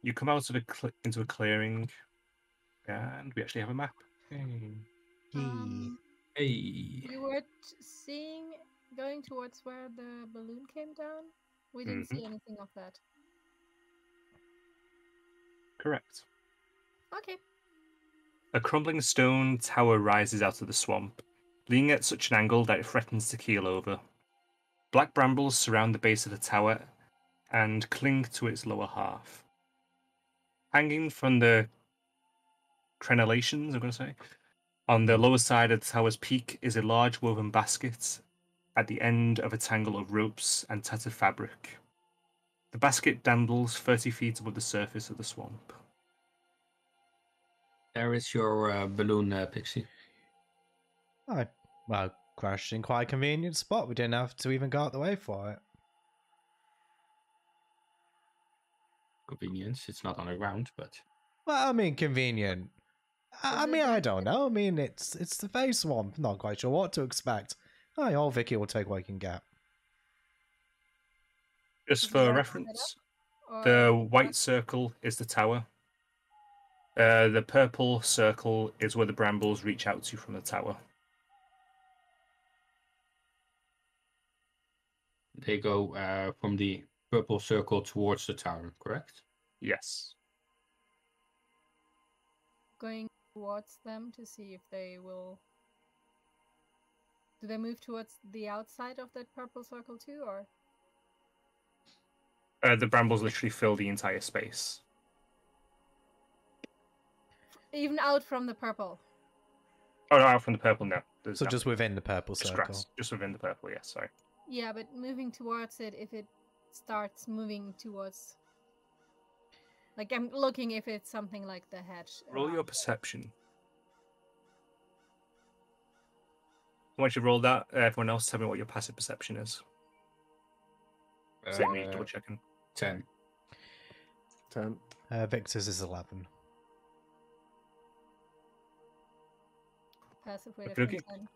You come out of into a clearing, and we actually have a map. Hey. Hey. We were going towards where the balloon came down. We didn't see anything of that. Correct. Okay. A crumbling stone tower rises out of the swamp, leaning at such an angle that it threatens to keel over. Black brambles surround the base of the tower and cling to its lower half. Hanging from the crenellations, I'm going to say, on the lower side of the tower's peak is a large woven basket at the end of a tangle of ropes and tattered fabric. The basket dandles 30 feet above the surface of the swamp. There is your balloon, Pixie. Well, crashed in quite a convenient spot. We didn't have to even go out the way for it. Convenience. It's not on the ground, but... Well, I mean, convenient. I don't know. I mean, it's the face swamp. Not quite sure what to expect. Old Vicky will take what he can get. Just for reference, the white circle is the tower. The purple circle is where the brambles reach out to from the tower. They go from the purple circle towards the tower, correct? Yes. Going towards them to see if they will... Do they move towards the outside of that purple circle too, or...? The brambles literally fill the entire space. Even out from the purple? Oh, no, out from the purple, no. So just within the purple circle? Grass. Just within the purple, yes, sorry. Yeah, but moving towards it, if it starts moving towards... Like, I'm looking if it's something like the hedge. Roll your perception. Once you've rolled that, everyone else tell me what your passive perception is. Same me, double checking. 10. 10. Victor's is 11. Passive weight of Okay. 10.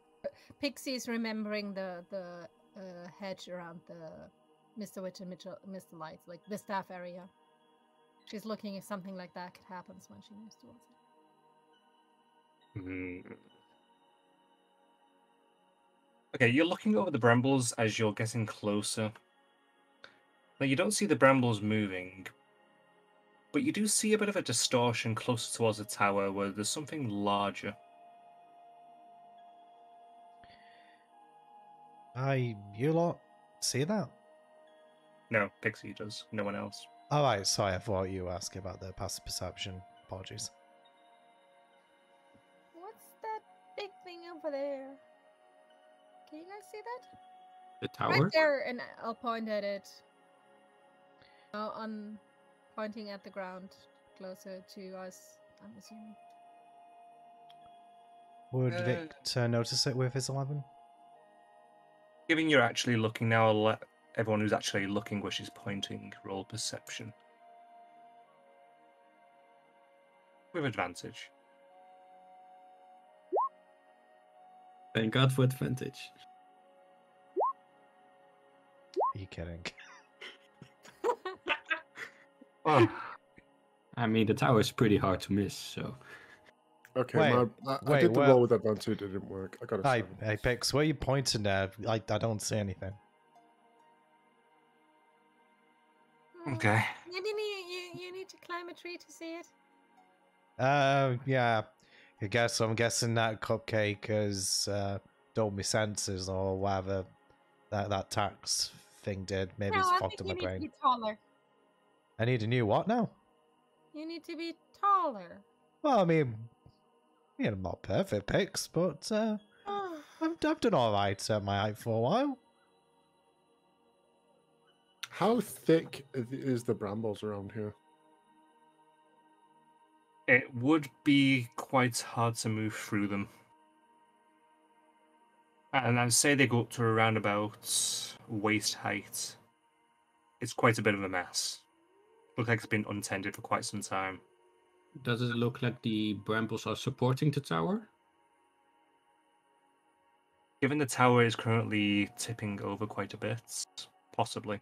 Pixie's remembering the hedge around the Mr. Witch and Mr. Lights, like the staff area. She's looking if something like that could happen when she moves towards it. Okay, you're looking over the brambles as you're getting closer. Now, you don't see the brambles moving, but you do see a bit of a distortion closer towards the tower where there's something larger. You lot see that? No, Pixie does. No one else. All right, sorry, I thought you were asking about the passive perception. Apologies. What's that big thing over there? Can you guys see that? The tower? Right there, and I'll point at it. On pointing at the ground closer to us, I'm assuming. Would Victor notice it with his 11? Given you're actually looking now, I'll let everyone who's actually looking where she's pointing roll perception. With advantage. Thank God for advantage. Are you kidding? Oh. I mean, the tower is pretty hard to miss, so... Okay, Wait, I did the roll with advantage, it didn't work. I got a 7. Hey, Pix, where are you pointing there? I don't see anything. Okay. You need to climb a tree to see it. Yeah. I'm guessing that cupcake has dulled my senses or whatever that tax thing did. Maybe it's fucked up my brain. You need to be taller. I need a new what now? You need to be taller. Well, I mean, I'm not perfect, Pix, but I've done all right at my height for a while. How thick is the brambles around here? It would be quite hard to move through them. And I'd say they go up to around about waist height. It's quite a bit of a mess. Looks like it's been untended for quite some time. Does it look like the brambles are supporting the tower? Given the tower is currently tipping over quite a bit, possibly.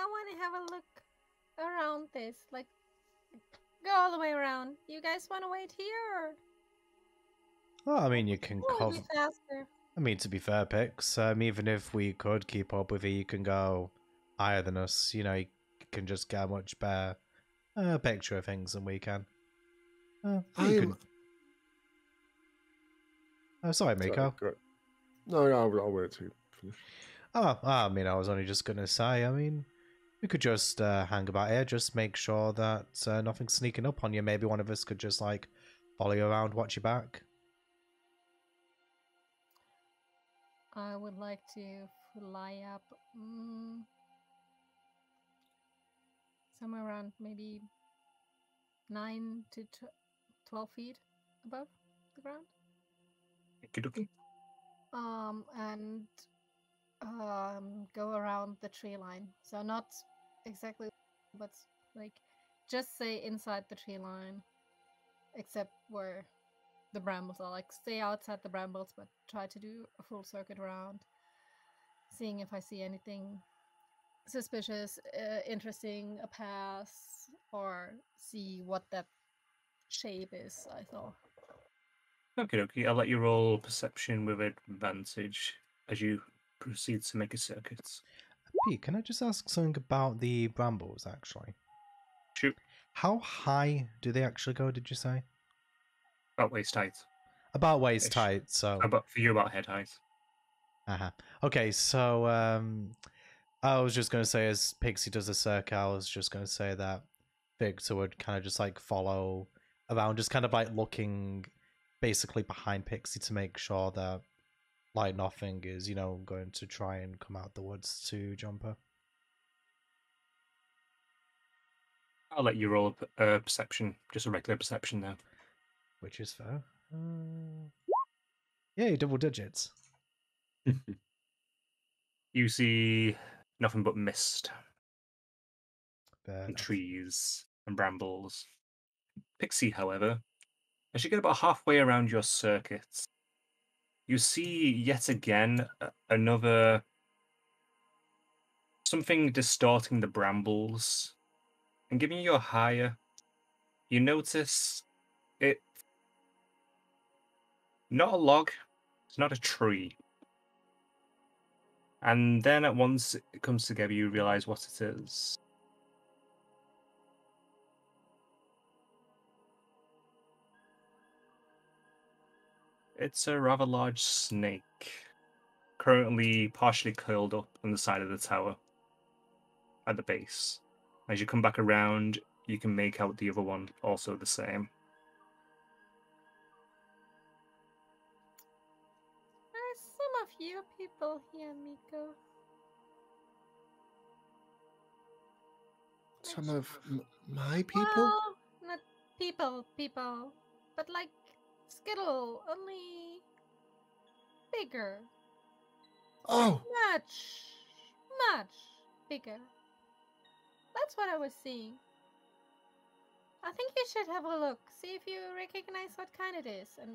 want to have a look around this. Like, go all the way around. You guys want to wait here? Well, I mean, you can Or will it cover. be faster? I mean, to be fair, Pix, even if we could keep up with you, you can go higher than us. You know, you can just get a much better picture of things than we can. You I'm. Oh, sorry, Miko. Sorry, go- no, I'll wait till you finish. Oh, I mean, I was only just going to say, I mean, we could just hang about here, just make sure that nothing's sneaking up on you. Maybe one of us could just, like, follow you around, watch your back. I would like to fly up somewhere around maybe 9 to 12 feet above the ground. Okie And go around the tree line. So not exactly, but like just say inside the tree line, except where the brambles are. Like stay outside the brambles, but try to do a full circuit around, seeing if I see anything suspicious, interesting, a pass, or see what that shape is. I thought. Okay. I'll let you roll perception with advantage as you proceed to make a circuit. Pete, can I just ask something about the brambles, actually? Shoot. How high do they actually go, did you say? About waist height. About waist Ish. height, so... For you, about head height. Uh-huh. Okay, so I was just going to say, as Pixie does a circle, I was just going to say that Victor would kind of just like follow around, just kind of like looking basically behind Pixie to make sure that like nothing is, you know, going to try and come out the woods to jump her. I'll let you roll a perception, just a regular perception now. Which is fair. Yay, double digits. You see nothing but mist Fair and enough. trees and brambles. Pixie, however, as you get about halfway around your circuit, you see yet again another something distorting the brambles and giving you a higher. You notice it not a log, it's not a tree. And then at once it comes together, you realize what it is. It's a rather large snake, currently partially curled up on the side of the tower at the base. As you come back around, you can make out the other one, also the same. There's some of you people here, Miko. Some of my people? Well, not people, but like Skittle, only bigger. Oh, Much bigger. That's what I was seeing. I think you should have a look, see if you recognize what kind it is, and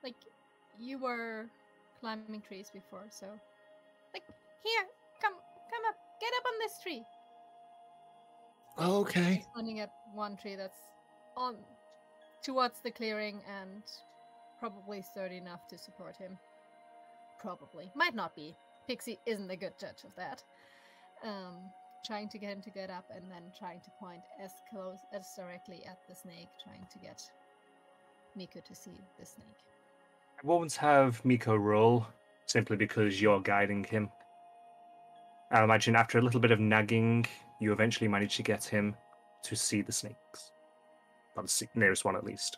like you were climbing trees before, so like here, come up, get up on this tree. okay. He's pointing at one tree that's on towards the clearing and probably sturdy enough to support him. Probably. Might not be. Pixie isn't a good judge of that. Trying to get him to get up and then trying to point as close as directly at the snake, trying to get Miko to see the snake. I won't have Miko roll, simply because you're guiding him. I imagine after a little bit of nagging, you eventually manage to get him to see the snakes. Well, the nearest one at least.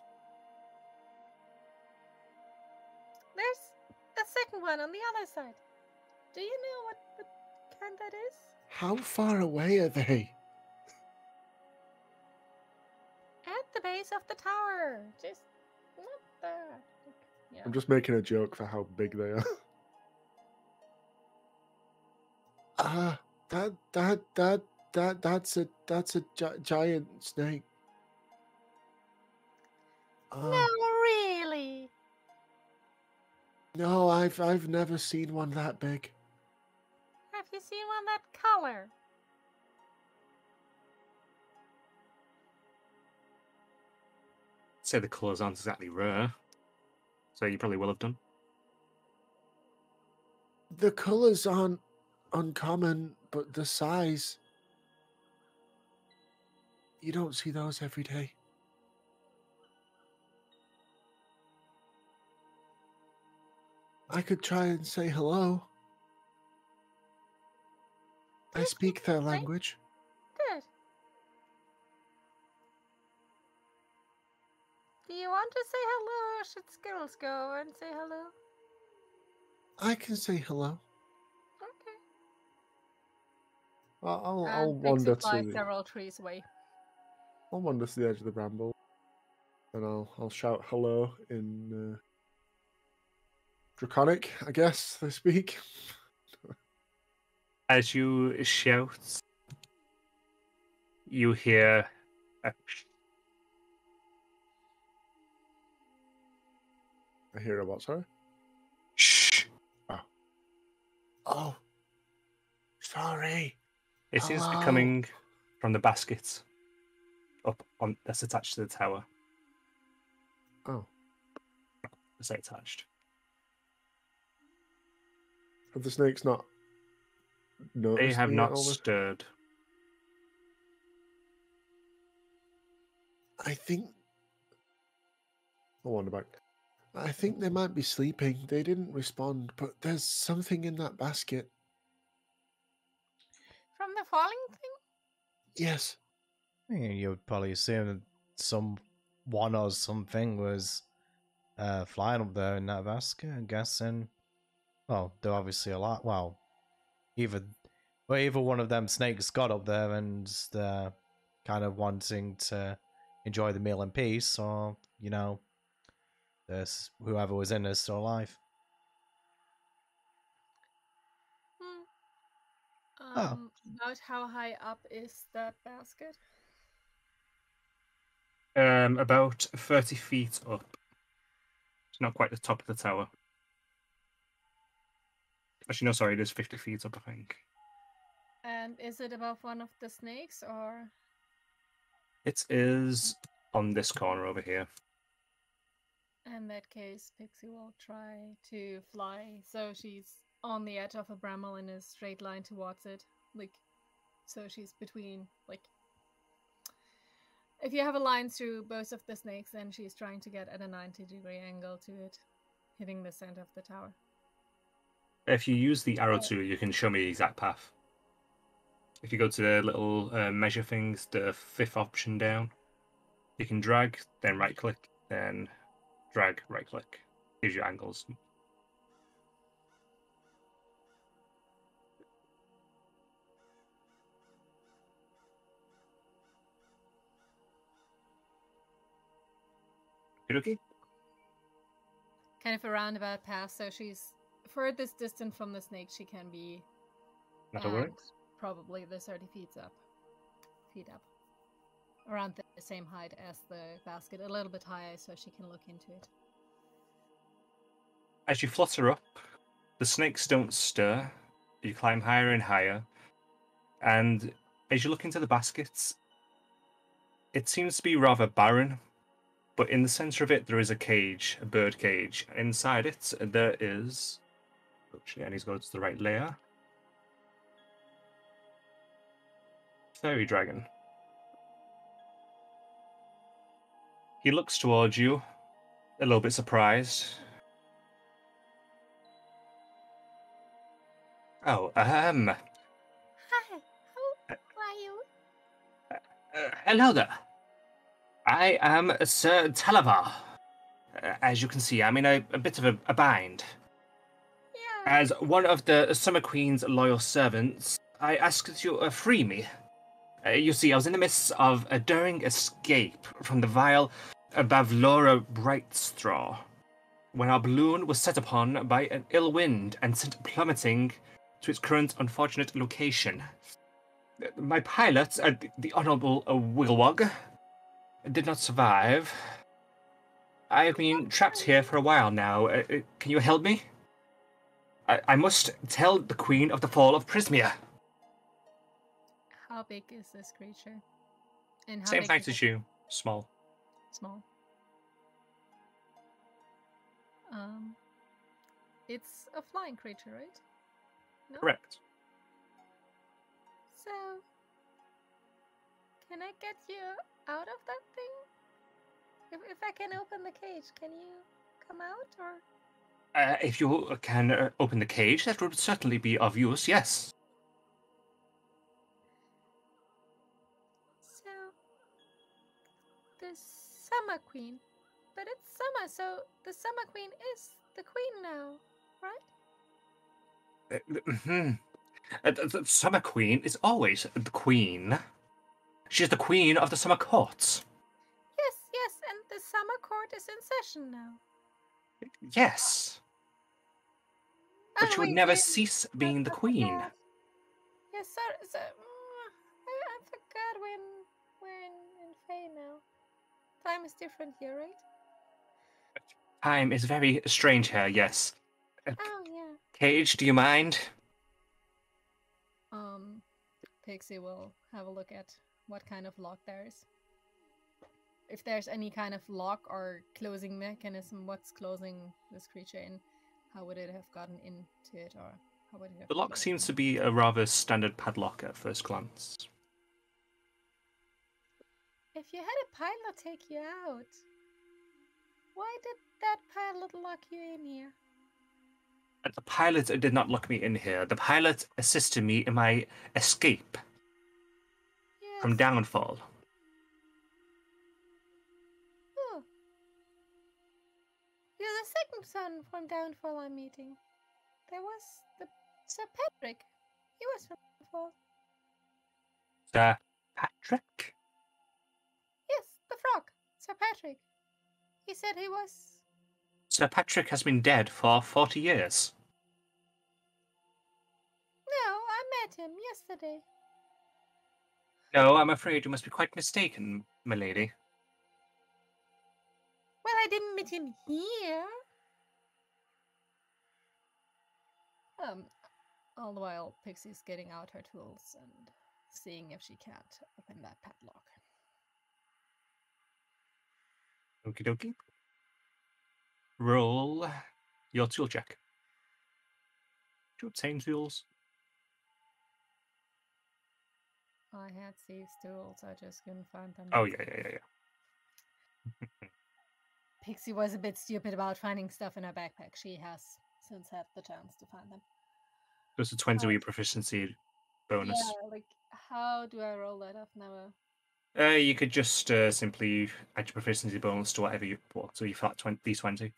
There's a second one on the other side. Do you know what kind that is? How far away are they? At the base of the tower. Just not there. Yeah. I'm just making a joke for how big they are. That's a giant snake. No, really. No, I've never seen one that big. Do you want that color? I'd say the colours aren't exactly rare, so you probably will have done. The colours aren't uncommon, but the size, you don't see those every day. I could try and say hello. I You speak speak their French? language. Good. Do you want to say hello, or should Skittles go and say hello? I can say hello. Okay. I'll And wander Pixie flies to the several trees away. I'll wander to the edge of the bramble, and I'll shout hello in Draconic, I guess they speak. As you shout, you hear a I hear a what? Sorry. shh. Oh, sorry. It seems to be Hello? coming from the basket up on that's attached to the tower. Oh, I say attached. have the snakes not noticed They have me at not all? stirred. I think. I'll wander back. I think they might be sleeping. They didn't respond, but there's something in that basket. From the falling thing? Yes. You would probably assume that someone or something was flying up there in that basket. I'm guessing. Well, they're obviously a lot. Well, either one of them snakes got up there and they're kind of wanting to enjoy the meal in peace, or there's whoever was in is still alive. About how high up is that basket? About 30 feet up. It's not quite the top of the tower. Actually, no, sorry, it is 50 feet up, I think. And is it above one of the snakes, or? It is on this corner over here. In that case, Pixie will try to fly so she's on the edge of a bramble in a straight line towards it. So she's between, if you have a line through both of the snakes, then she's trying to get at a 90-degree angle to it, hitting the center of the tower. If you use the arrow tool, you can show me the exact path. If you go to the little measure things, the 5th option down, you can drag, then right click, then drag, right click. Gives you angles. Okay. Kind of a roundabout path, so she's furthest distant from the snake she can be. Not a worry. And probably the 30 feet up. Around the same height as the basket, a little bit higher so she can look into it. As you flutter up, the snakes don't stir. You climb higher and higher. And as you look into the baskets, it seems to be rather barren. But in the center of it, there is a cage, a bird cage. Inside it, there is... Actually, I need to go to the right layer. Fairy dragon. He looks towards you, a little bit surprised. Oh, Hi, who are you? hello there. I am Sir Talavar. As you can see, I'm in a bit of a bind. Yeah. As one of the Summer Queen's loyal servants, I ask that you free me. You see, I was in the midst of a daring escape from the vile Bavlora Brightstraw, when our balloon was set upon by an ill wind and sent plummeting to its current unfortunate location. My pilot, the Honourable Wigglewog, did not survive. I have been trapped here for a while now. Can you help me? I must tell the Queen of the Fall of Prismia. How big is this creature? And how Same big size is as it? you. Small. Small. It's a flying creature, right? No? Correct. So, can I get you out of that thing? If I can open the cage, can you come out, or? If you can open the cage, that would certainly be of use, yes. So, the Summer Queen. But it's summer, so the Summer Queen is the queen now, right? The Summer Queen is always the Queen. She's the Queen of the Summer Courts. Yes, and the Summer Court is in session now. Yes. But she would wait, never wait, cease being the I Queen. forgot. Yes, sir. I forgot we're in Fae now. Time is different here, right? Time is very strange here, yes. Oh, yeah. Cage, do you mind? Pixie will have a look at what kind of lock there is. If there's any kind of lock or closing mechanism, what's closing this creature in? How would it have gotten into it, or how would it have The lock closed seems it? to be a rather standard padlock at first glance. If you had a pilot take you out, why did that pilot lock you in here? The pilot did not lock me in here. The pilot assisted me in my escape from Yes. downfall. Oh. You're the second son from Downfall I'm meeting. There was the Sir Patrick. He was from Downfall. Sir Patrick? Yes, the frog. Sir Patrick. He said he was... Sir Patrick has been dead for 40 years. No, I met him yesterday. No, I'm afraid you must be quite mistaken, milady. Well, I didn't meet him here. All the while, Pixie's getting out her tools and seeing if she can't open that padlock. Okie dokie. Roll your tool check. To obtain tools. I had thieves' tools, I just couldn't find them. Oh, yeah. Pixie was a bit stupid about finding stuff in her backpack. She has since had the chance to find them. There's a 20 with your proficiency bonus. Yeah, like, how do I roll that up now? You could just simply add your proficiency bonus to whatever you bought, so you flat d20.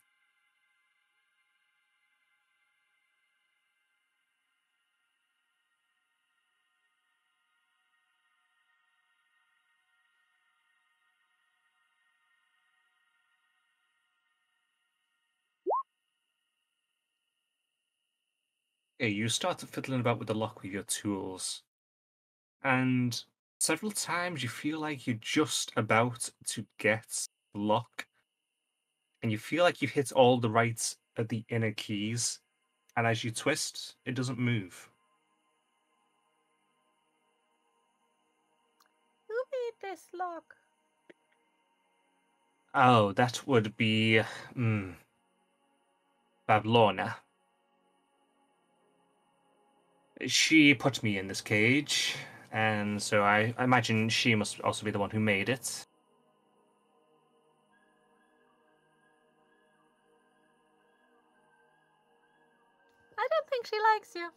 Okay, you start fiddling about with the lock with your tools, and several times you feel like you're just about to get the lock, and you feel like you've hit all the right at the inner keys, and as you twist, it doesn't move. Who made this lock? Oh, that would be Babylona. She put me in this cage, and so I imagine she must also be the one who made it. I don't think she likes you.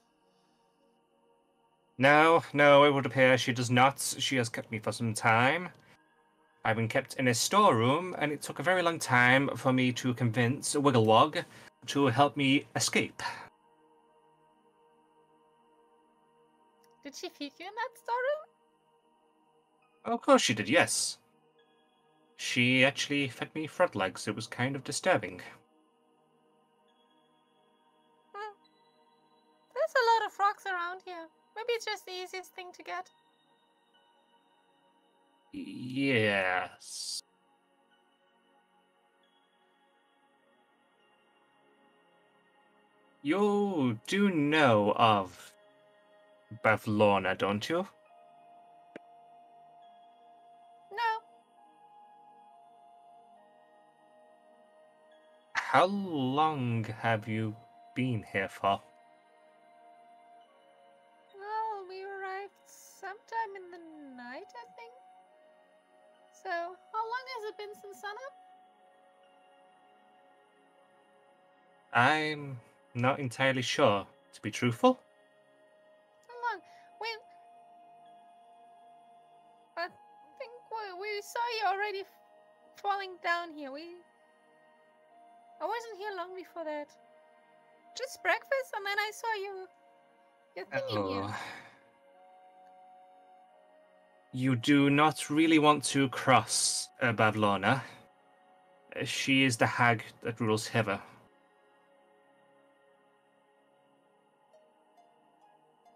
No, it would appear she does not. She has kept me for some time. I've been kept in a storeroom, and it took a very long time for me to convince Wigglewog to help me escape. Did she feed you in that storeroom? Of course she did, yes. She actually fed me frog legs. It was kind of disturbing. There's a lot of frogs around here. Maybe it's just the easiest thing to get. Yes. You do know of Bavlorna, don't you? No. How long have you been here for? Well, we arrived sometime in the night, I think. So, how long has it been since sunup? I'm not entirely sure, to be truthful. How long? I think we saw you already falling down here. I wasn't here long before that. Just breakfast, and then I saw your thing in here. Oh. You do not really want to cross Bavlorna. She is the hag that rules Heather.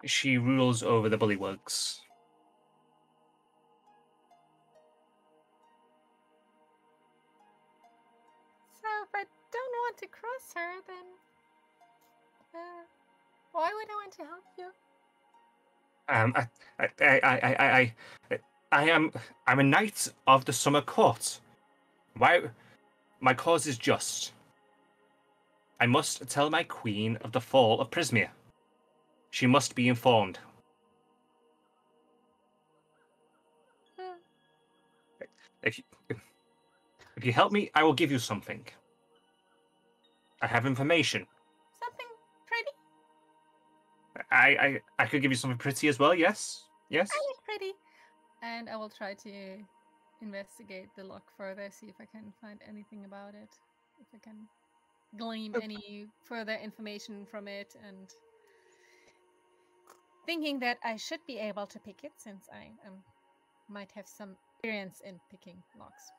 She rules over the bullywugs. So if I don't want to cross her, then why would I want to help you? I'm a knight of the Summer Court. Why? My cause is just. I must tell my queen of the fall of Prismia. She must be informed. If you help me, I will give you something. I have information. Something pretty? I could give you something pretty as well, yes? Yes? I like pretty. And I will try to investigate the lock further, see if I can find anything about it. If I can glean any further information from it, and thinking that I should be able to pick it since I might have some experience in picking locks.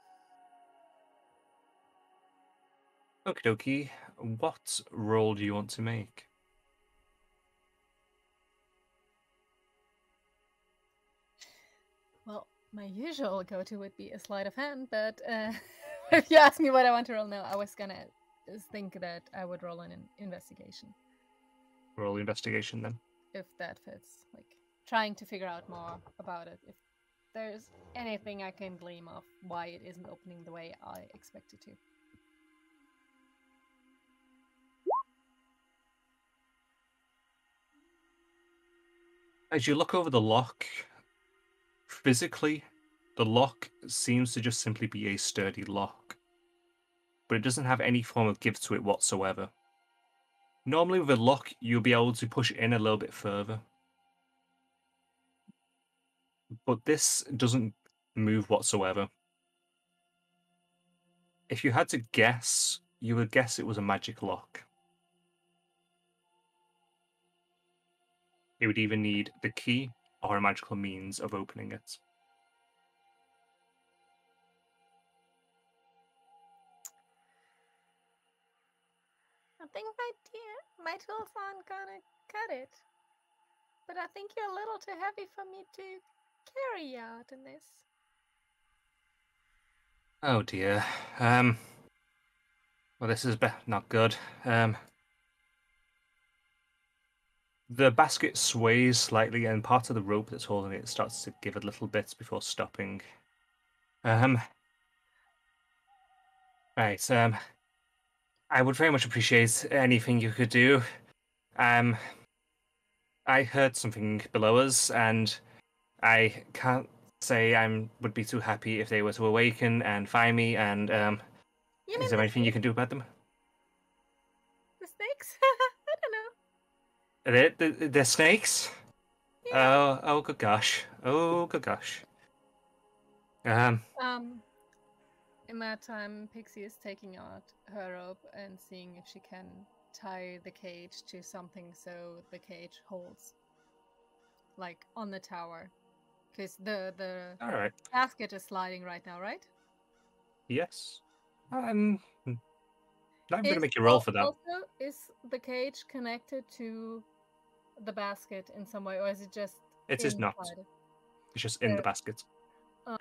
Okie dokie. What roll do you want to make? Well, my usual go-to would be a sleight of hand, but if you ask me what I want to roll now, I was gonna think that I would roll an investigation. Roll investigation then. If that fits, like trying to figure out more about it. If there's anything I can glean of why it isn't opening the way I expect it to. As you look over the lock, physically, the lock seems to just simply be a sturdy lock. But it doesn't have any form of give to it whatsoever. Normally with a lock, you'll be able to push it in a little bit further. But this doesn't move whatsoever. If you had to guess, you would guess it was a magic lock. It would either need the key or a magical means of opening it. I think my tools aren't gonna cut it. But I think you're a little too heavy for me to carry out in this. Oh dear. Well, this is not good. The basket sways slightly, and part of the rope that's holding it starts to give a little bit before stopping. Right. I would very much appreciate anything you could do. I heard something below us, and I can't say I would be too happy if they were to awaken and find me. And You is mean there anything you can do about them? the snakes? I don't know. They're snakes. Yeah. Oh good gosh. Oh good gosh. In that time, Pixie is taking out her rope and seeing if she can tie the cage to something so the cage holds, like on the tower, because the All right. basket is sliding right now, right? Yes. I'm not going to make you roll for that. Also, is the cage connected to the basket in some way, or is it just? It is not. inside? It's just in the There- basket. Oh.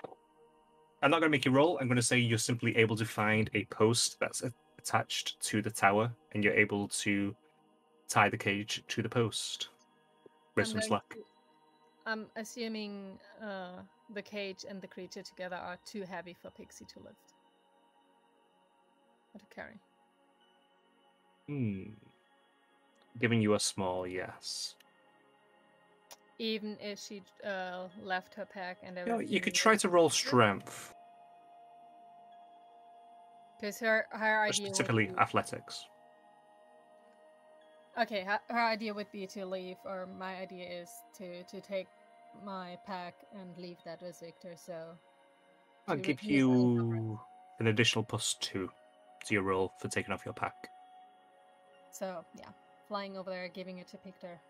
I'm not going to make you roll. I'm going to say you're simply able to find a post that's attached to the tower, and you're able to tie the cage to the post with some slack. I'm assuming the cage and the creature together are too heavy for Pixie to lift. Or to carry. Giving you a small yes. Even if she left her pack and You know, everything. you could try to roll strength, Because her or idea specifically would be, athletics. okay, her idea would be to leave, or my idea is to take my pack and leave that with Victor. So I'll to give reduce any coverage. you an additional +2 to your roll for taking off your pack. So yeah, flying over there, giving it to Victor.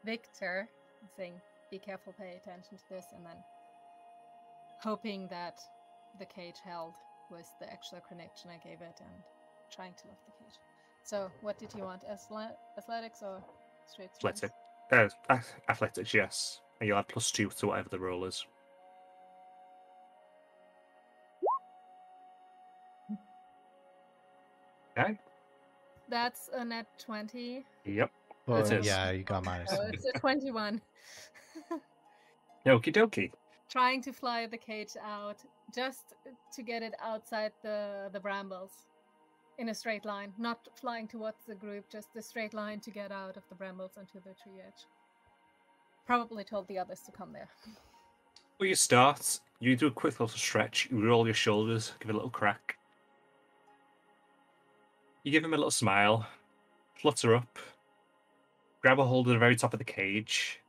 Victor, saying, "Be careful, pay attention to this," and then hoping that the cage held was the actual connection I gave it, and trying to lift the cage. So, what did you want? Athletics or straight strength? Athletics, yes. And you'll add +2 to whatever the roll is. Okay. That's a net 20. Yep. Well, It is. yeah, you got minus. So it's a 21. Okie dokie. Trying to fly the cage out just to get it outside the brambles in a straight line, not flying towards the group, just a straight line to get out of the brambles onto the tree edge. Probably told the others to come there. Well, you start, you do a quick little stretch, you roll your shoulders, give it a little crack. You give him a little smile, flutter up, grab a hold of the very top of the cage,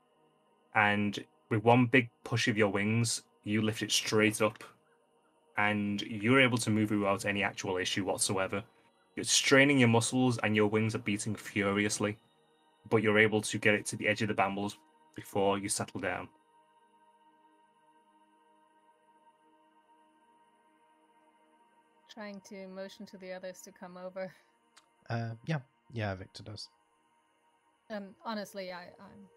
and with one big push of your wings, you lift it straight up, and you're able to move without any actual issue whatsoever. You're straining your muscles and your wings are beating furiously, but you're able to get it to the edge of the brambles before you settle down. Trying to motion to the others to come over. Yeah, Victor does. Honestly, I'm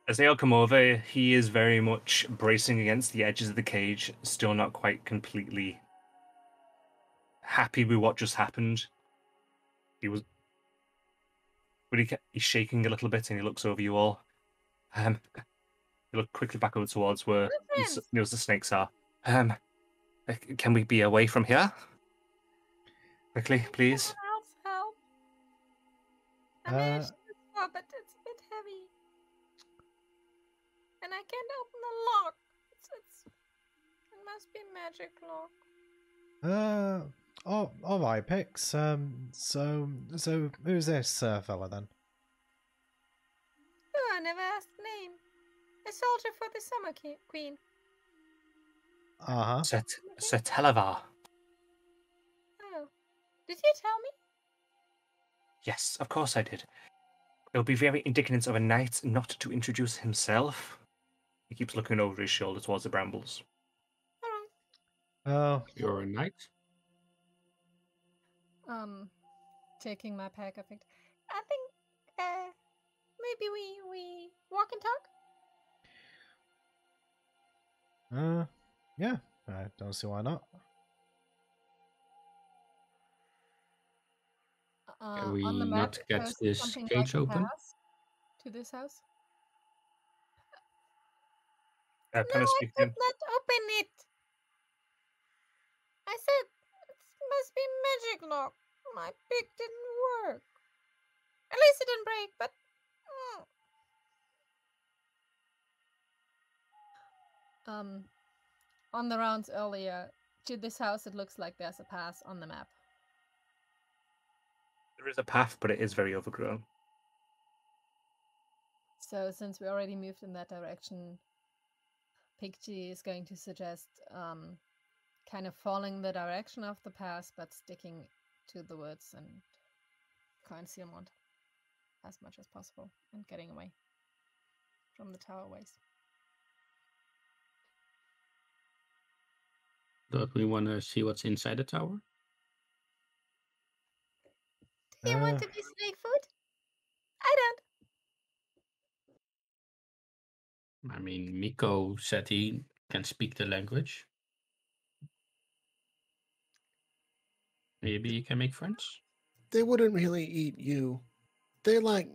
As they all come over, he is very much bracing against the edges of the cage, still not quite completely happy with what just happened. He's shaking a little bit, and he looks over you all. You look quickly back over towards where he knows the snakes are. Can we be away from here? Quickly, please. Help! I managed to stop, but it's a bit heavy. And I can't open the lock. It must be a magic lock. All right, Pix. So who's this fella then? Oh, I never asked name. A soldier for the Summer Queen. Sir Televar. Oh, did you tell me? Yes, of course I did. It would be very indignant of a knight not to introduce himself. He keeps looking over his shoulder towards the brambles. Oh, You're a knight? Taking my pack, I think maybe we walk and talk. Yeah. I don't see why not. Can we On the map, not it get shows this something cage like a open? path to this house. Penna No, I speaking. could not open it. I said it must be magic lock. My pick didn't work. At least it didn't break, but on the rounds earlier to this house, it looks like there's a path on the map. There is a path, but it is very overgrown. So since we already moved in that direction, Pixie is going to suggest kind of following the direction of the path, but sticking to the woods and concealment as much as possible and getting away from the tower ways. Don't we want to see what's inside the tower? Do you want to be snake food? I don't. I mean, Miko said he can speak the language. Maybe you can make friends? they wouldn't really eat you. They like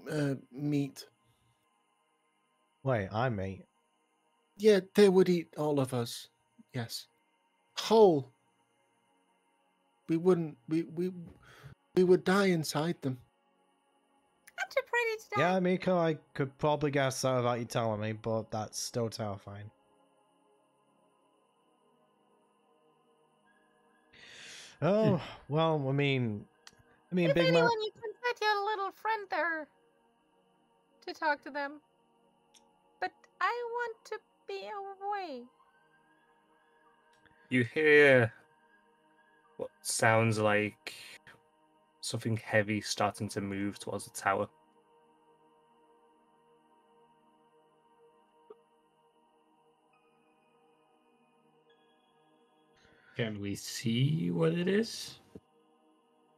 meat. Wait, I'm meat. Yeah, they would eat all of us. Yes. Whole. We wouldn't. We would die inside them. Aren't you pretty to die? Yeah, Miko, I could probably guess that without you telling me, but that's still terrifying. Oh, well, I mean, If Big anyone, Man. you can set your little friend there to talk to them. But I want to be away. You hear what sounds like something heavy starting to move towards the tower. Can we see what it is?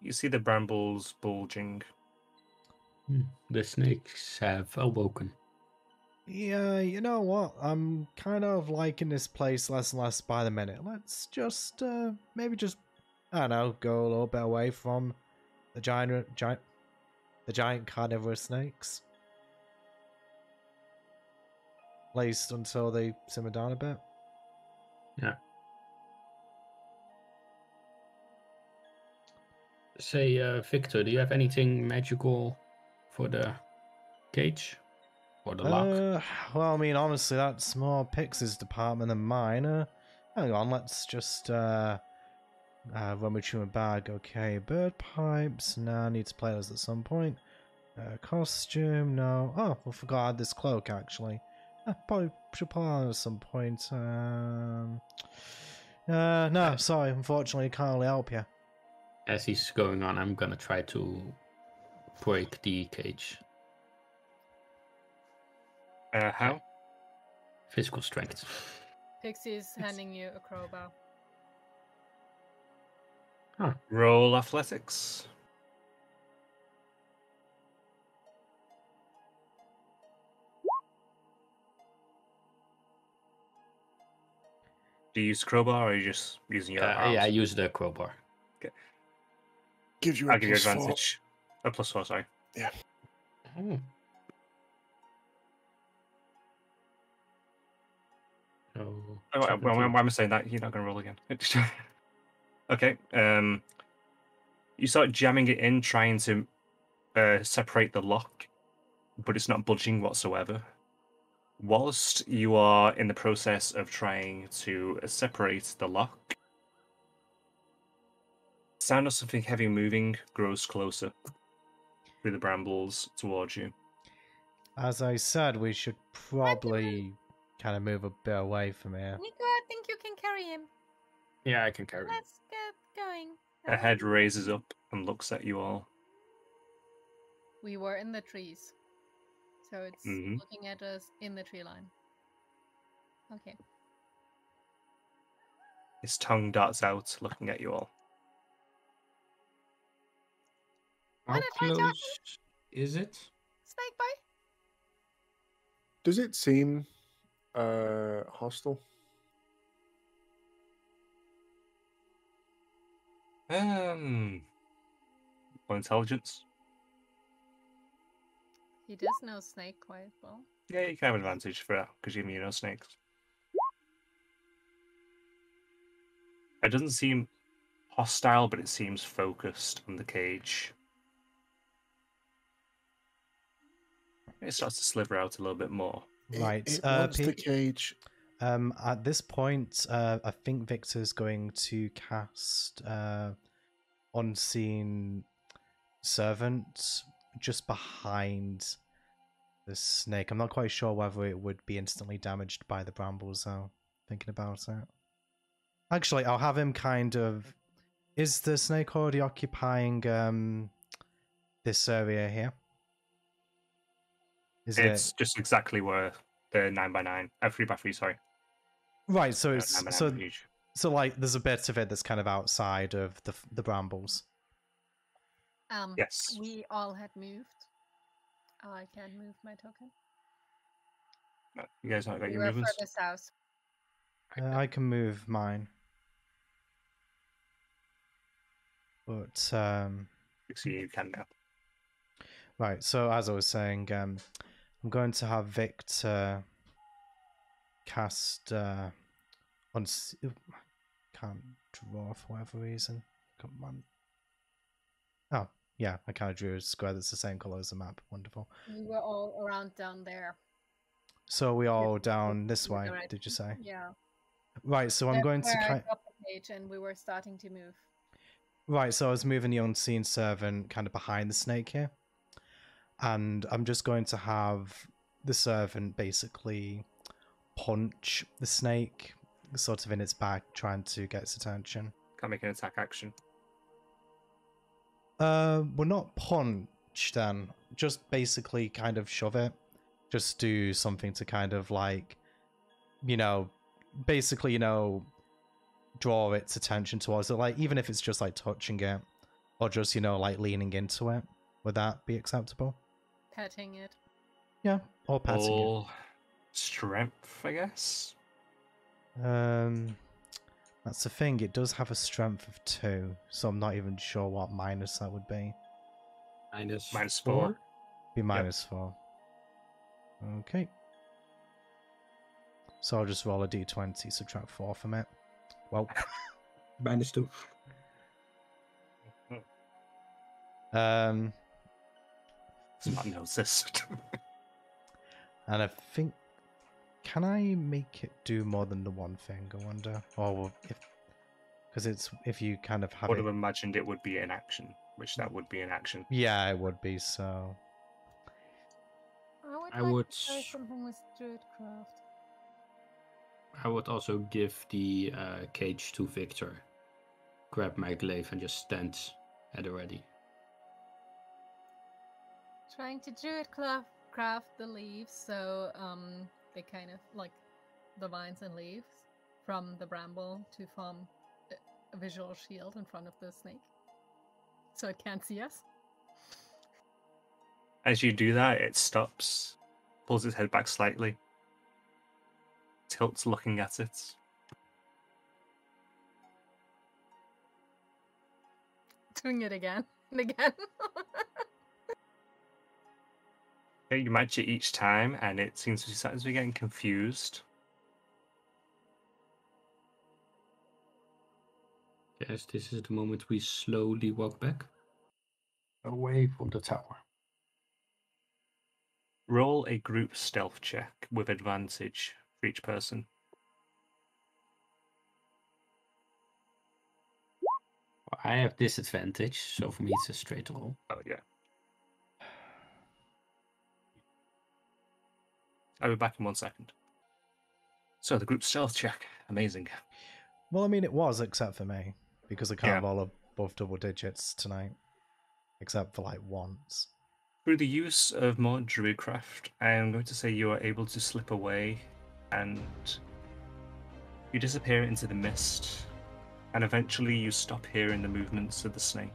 You see the brambles bulging. The snakes have awoken. Yeah, you know what? I'm kind of liking this place less and less by the minute. Let's just, maybe just, I don't know, go a little bit away from the giant carnivorous snakes. At least until they simmer down a bit. Yeah. Say, Victor, do you have anything magical for the cage? Or the lock? Well, I mean, honestly, that's more Pix's department than mine. Hang on, let's just, rummage through my bag. Okay, bird pipes. Nah, I need to play those at some point. Costume, no. Oh, I forgot I had this cloak, actually. Probably should pull on at some point. No, sorry, unfortunately, can't really help you. As he's going on, I'm gonna try to break the cage. How? Physical strength. Pixie's handing you a crowbar. Roll athletics. Do you use crowbar or are you just using your arms? Yeah, I use the crowbar. Gives you a I'll give you +4. advantage. A +4, sorry. Yeah. Oh. So, Why am I saying that? You're not going to roll again. Okay. You start jamming it in, trying to separate the lock, but it's not budging whatsoever. Whilst you are in the process of trying to separate the lock, sound of something heavy moving grows closer through the brambles towards you. As I said, we should probably kind of move a bit away from here. Nico, I think you can carry him. yeah, I can carry it. Let's get going. A head raises up and looks at you all. We were in the trees. So it's Mhm. looking at us in the tree line. Okay. His tongue darts out, looking at you all. How Wanna try talking? close is it? Snake boy? Does it seem hostile? More intelligence. He does know snake quite well. Yeah, you can have advantage for that because you know snakes. It doesn't seem hostile, but it seems focused on the cage. It starts to sliver out a little bit more. Right. It wants the Pete, cage. at this point, I think Victor's going to cast Unseen Servant just behind the snake. I'm not quite sure whether it would be instantly damaged by the brambles, though, thinking about it. Actually, I'll have him kind of... Is the snake already occupying this area here? Is It's just exactly where the 9x9, 3x3, sorry. Right, so 9x9 so huge. so like there's a bit of it that's kind of outside of the brambles. Yes. We all had moved. I can move my token. You guys not got We your were movements? further south. I can move mine. But So you can now. Right, so as I was saying, I'm going to have Victor cast can't draw for whatever reason. Come on. Oh, yeah, I kind of drew a square that's the same color as the map. Wonderful. We were all around down there. So we all With- down this the way, direction. did you say? Yeah. Right, so I'm going to Where I kind. got the page and we were starting to move. Right, so I was moving the unseen servant kind of behind the snake here. And I'm just going to have the servant basically punch the snake, sort of in its back, trying to get its attention. Can't make an attack action. Well, not punch then. Just basically kind of shove it. Just do something to kind of like, basically, draw its attention towards it. Like, even if it's just like touching it or just, like leaning into it. Would that be acceptable? Petting it. Yeah, or patting it. All strength, I guess. That's the thing. It does have a strength of 2, so I'm not even sure what minus that would be. Minus 4. Be minus 4. Okay. So I'll just roll a d20, subtract 4 from it. Well, -2. It's not noticed. And I think, can I make it do more than the one thing? I wonder, or because if you kind of I have would it. have imagined it would be an action, which that would be an action. Yeah, it would be. So I would like to try something with Druidcraft. I would also give the cage to Victor. Grab my glaive and just stand at the ready. Trying to Druidcraft the leaves, so they kind of like the vines and leaves from the bramble to form a visual shield in front of the snake, so it can't see us. As you do that, it stops, pulls its head back slightly, tilts looking at it. Doing it again and again. Okay, you match it each time, and it seems to be getting confused. Yes, this is the moment we slowly walk back. Away from the tower. Roll a group stealth check with advantage for each person. I have disadvantage, so for me it's a straight roll. Oh, yeah. I'll be back in 1 second. So, the group stealth check. Amazing. well, I mean, it was except for me because I can't Yeah. roll above double digits tonight, except for like once. Through the use of more Druidcraft, I am going to say you are able to slip away and you disappear into the mist, and eventually you stop hearing the movements of the snake.